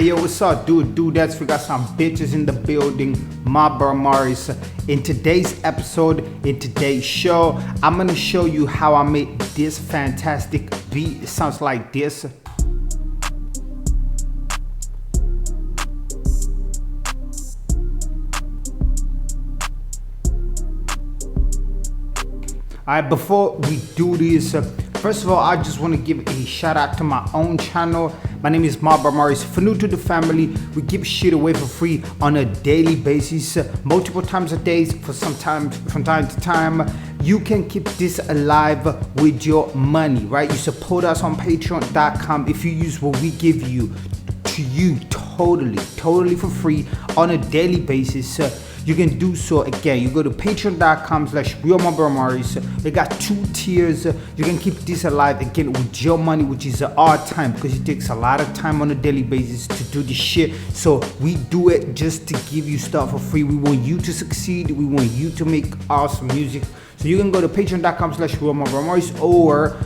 Hey yo, what's up, dudettes? We got some bitches in the building. Morris. In today's episode, in today's show, I'm gonna show you how I made this fantastic beat. It sounds like this. Alright, before we do this, first of all, I just want to give a shout out to my own channel. My name is Morris. For new to the family, we give shit away for free on a daily basis, multiple times a day, from time to time. You can keep this alive with your money, right? You support us on patreon.com if you use what we give you to you totally for free on a daily basis. You can do so again. You go to patreon.com/realmarlboromorris. They got 2 tiers. You can keep this alive again with your money, which is our time, because it takes a lot of time on a daily basis to do this shit. So we do it just to give you stuff for free. We want you to succeed. We want you to make awesome music. So you can go to patreon.com/realmarlboromorris, or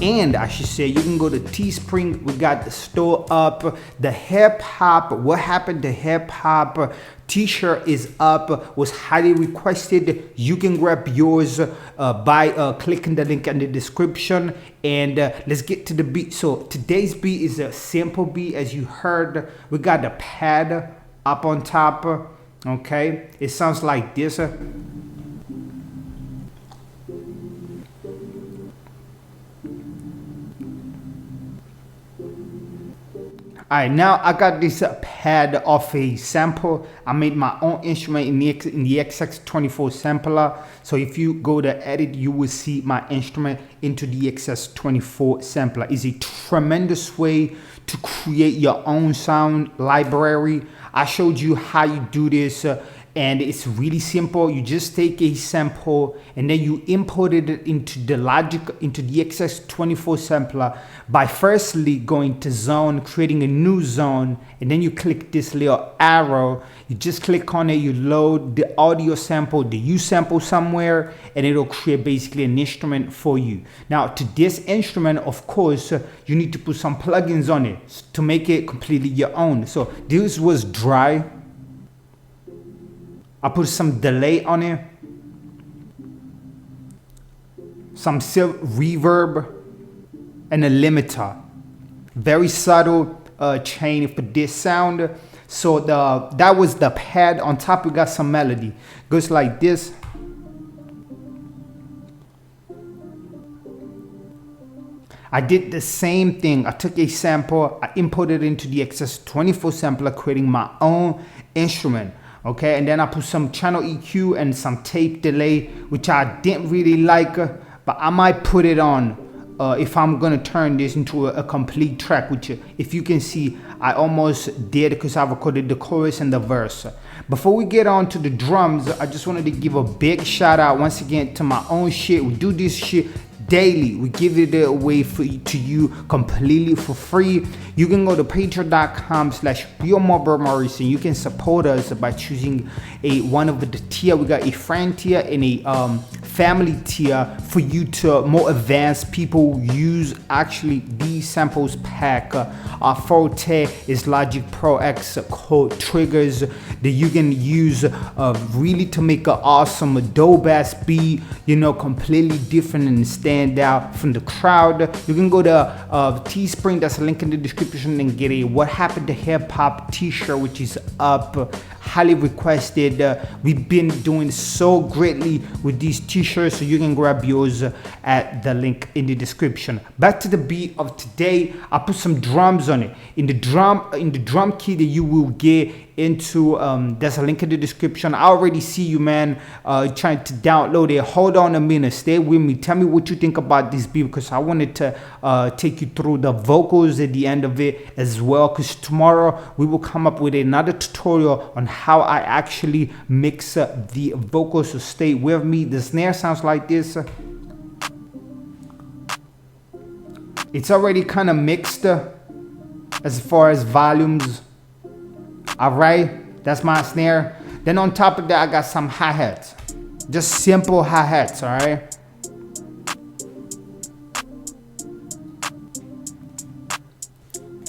and I should say you can go to Teespring. We got the store up. The hip hop, what happened to hip hop t-shirt is up, was highly requested. You can grab yours by clicking the link in the description. And let's get to the beat. So today's beat is a simple beat. As you heard, we got the pad up on top. Okay, it sounds like this. Alright, now I got this pad off a sample. I made my own instrument in the XX24 sampler. So if you go to edit, you will see my instrument into the XX24 sampler. It's a tremendous way to create your own sound library. I showed you how you do this. And it's really simple. You just take a sample and then you import it into the Logic, into the XX24 sampler by firstly going to zone, creating a new zone, and then you click this little arrow. You just click on it, you load the audio sample, the U sample somewhere, and it'll create basically an instrument for you. Now to this instrument, of course, you need to put some plugins on it to make it completely your own. So this was dry. I put some delay on it, some reverb, and a limiter. Very subtle chain for this sound. So that was the pad. On top we got some melody. Goes like this. I did the same thing. I took a sample, I imported it into the XX24 sampler, creating my own instrument. Okay, and then I put some channel EQ and some tape delay, which I didn't really like, but I might put it on if I'm gonna turn this into a complete track, which if you can see, I almost did, because I recorded the chorus and the verse. Before we get on to the drums, I just wanted to give a big shout out once again to my own shit. We do this shit daily. We give it away to you completely for free. You can go to patreon.com/realmarlboromorris and you can support us by choosing one of the tier. We got a friend tier and a family tier for you to more advanced people use actually these samples pack. Our forte is Logic Pro X code triggers that you can use really to make an awesome dope ass beat, you know, completely different and stand out from the crowd. You can go to Teespring, that's a link in the description, and get a What Happened to Hip Hop t-shirt, which is up, highly requested. We've been doing so greatly with these t-shirts, so you can grab yours at the link in the description. Back to the beat of today. I put some drums on it. In the drum key that you will get into, there's a link in the description. I already see you, man, trying to download it. Hold on a minute, stay with me. Tell me what you think about this beat, because I wanted to take you through the vocals at the end of it as well, because tomorrow we will come up with another tutorial on how I actually mix the vocals. So stay with me. The snare sounds like this. It's already kind of mixed as far as volumes. All right, that's my snare. Then on top of that, I got some hi-hats, just simple hi-hats. All right,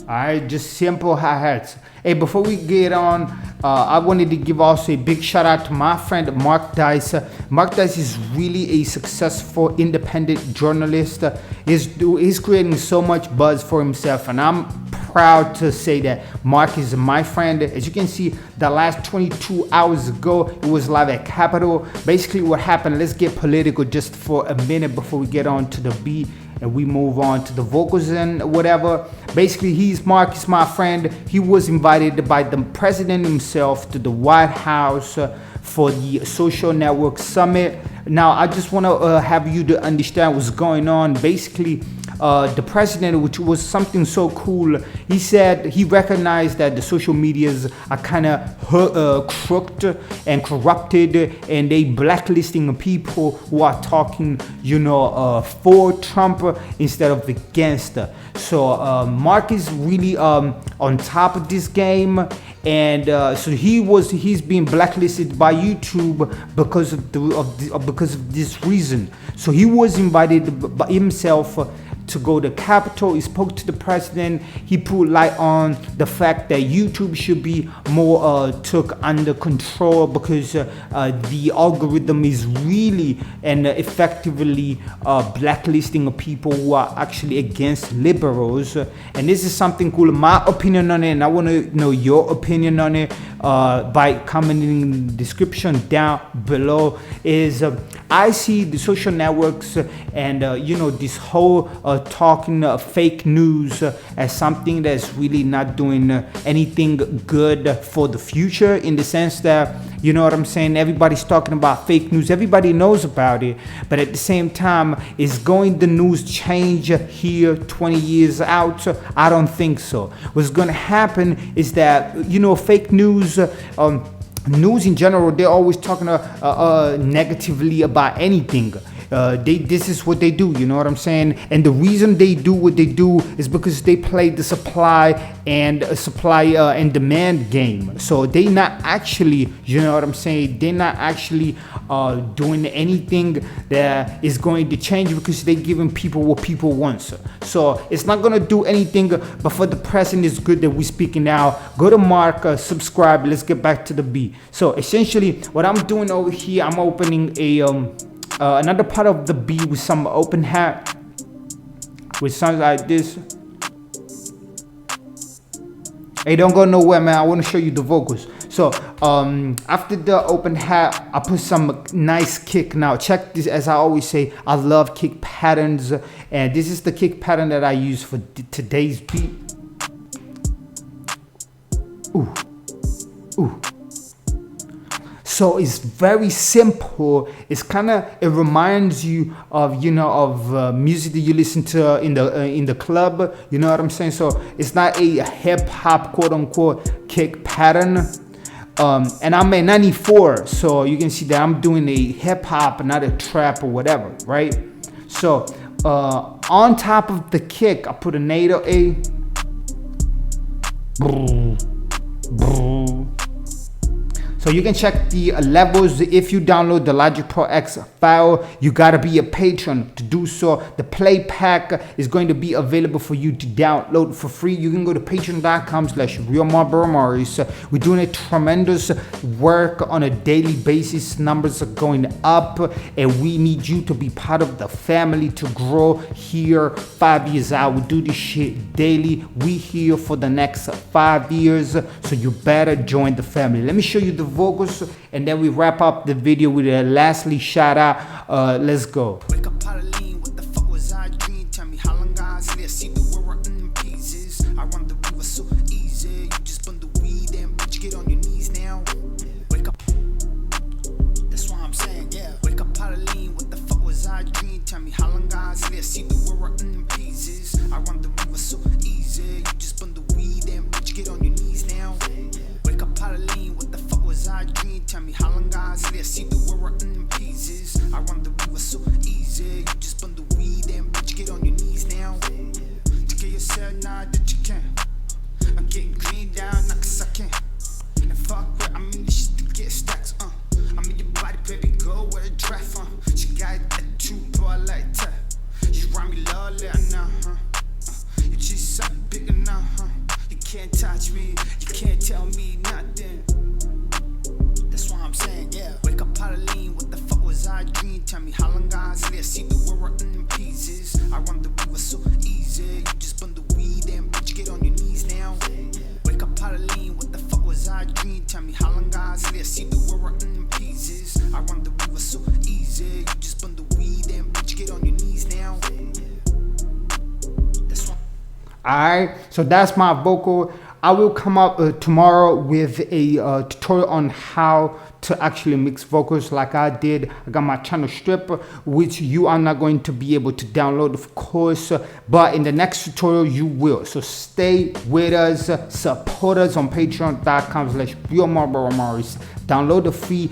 Alright, just simple hi-hats. Hey, before we get on, I wanted to give also a big shout out to my friend Mark Dice. Mark Dice is really a successful independent journalist. He's creating so much buzz for himself, and I'm proud to say that Mark is my friend. As you can see, the last 22 hours ago, it was live at Capitol. Basically what happened, let's get political just for a minute before we get on to the beat and we move on to the vocals and whatever. Basically, Mark is my friend. He was invited by the president himself to the White House for the Social Network Summit. Now, I just want to have you to understand what's going on. Basically, the president, which was something so cool, he said he recognized that the social medias are kind of crooked and corrupted, and they blacklisting people who are talking, for Trump instead of against. So Mark is really on top of this game, and so he's being blacklisted by YouTube because of this reason. So he was invited by himself to go to Capitol. He spoke to the president. He put light on the fact that YouTube should be more took under control, because the algorithm is really and effectively blacklisting people who are actually against liberals. And this is something cool. My opinion on it, and I want to know your opinion on it by commenting in the description down below. Is I see the social networks and this whole talking fake news as something that's really not doing anything good for the future, in the sense that, you know what I'm saying, everybody's talking about fake news, everybody knows about it, but at the same time, is going the news change here 20 years out? I don't think so. What's going to happen is that, fake news, news in general, they're always talking negatively about anything. This is what they do, you know what I'm saying? And the reason they do what they do is because they play the supply and demand game. So they not actually, you know what I'm saying, they're not actually doing anything that is going to change, because they're giving people what people want. So it's not going to do anything. But for the president, it's good that we're speaking now. Go to Mark, subscribe. Let's get back to the beat. So essentially what I'm doing over here, I'm opening another part of the beat with some open hat, which sounds like this. Hey, don't go nowhere, man. I want to show you the vocals. So after the open hat, I put some nice kick. Now check this. As I always say, I love kick patterns, and this is the kick pattern that I use for today's beat. Ooh, ooh. So it's very simple. It's it reminds you of music that you listen to in the club. You know what I'm saying? So it's not a hip hop quote unquote kick pattern. And I'm at 94, so you can see that I'm doing a hip hop, not a trap or whatever, right? So on top of the kick, I put a NATO A. So you can check the levels if you download the Logic Pro X file. You gotta be a patron to do so. The play pack is going to be available for you to download for free. You can go to patreon.com/realmarlboromorris. We're doing a tremendous work on a daily basis. Numbers are going up, and we need you to be part of the family to grow here 5 years out. We do this shit daily. We here for the next 5 years, so you better join the family. Let me show you the vocals, and then we wrap up the video with a lastly shout out. Let's go. Wake up, Pauline, what the fuck was I dreaming? Tell me how long I see the world in pieces. I run the river so easy. You just burn the weed and bitch, get on your knees now. Wake up. That's what I'm saying, yeah. Wake up, Pauline, what the fuck was I dreaming? Tell me how long I see the world in pieces. I run the river so easy. You just burn the weed and bitch, get on your knees now. Wake up, Pauline, what the fuck was I dreaming? Tell me how long I see the world in pieces. I run the river so easy. You just burn the weed and bitch, get on your knees now. Take care of yourself now that you can. I'm getting clean down now cause I can. And fuck what I'm in this shit to get stacks. I'm in your body, baby, go where the draft. She got that 2 boy like that. You rhyme me love now, You just something bigger now, can't tell me nothing. That's why I'm saying, yeah. Wake up out of lean, what the fuck was I dream? Tell me how long I sleep, see the world in pieces. I run the river so easy, you just bundle weed and bitch get on your knees now. Wake up out of lean, what the fuck was I dream? Tell me how long I sleep, see the world in pieces. I run the river so easy, you just bundle weed and bitch get on your knees now. That's why. Alright, so that's my vocal. I will come up tomorrow with a tutorial on how to actually mix vocals like I did. I got my channel strip, which you are not going to be able to download, of course, but in the next tutorial you will. So stay with us, support us on patreon.com/realmarlboromorris. Download the free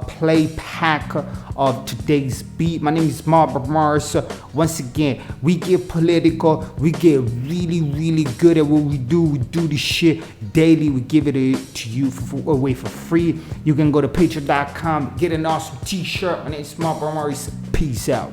play pack of today's beat. My name is Marlboro Morris. Once again, we get political, we get really good at what we do. We do this shit daily. We give it to you away for free. You can go to patreon.com, get an awesome t-shirt. My name is Marlboro Morris. Peace out.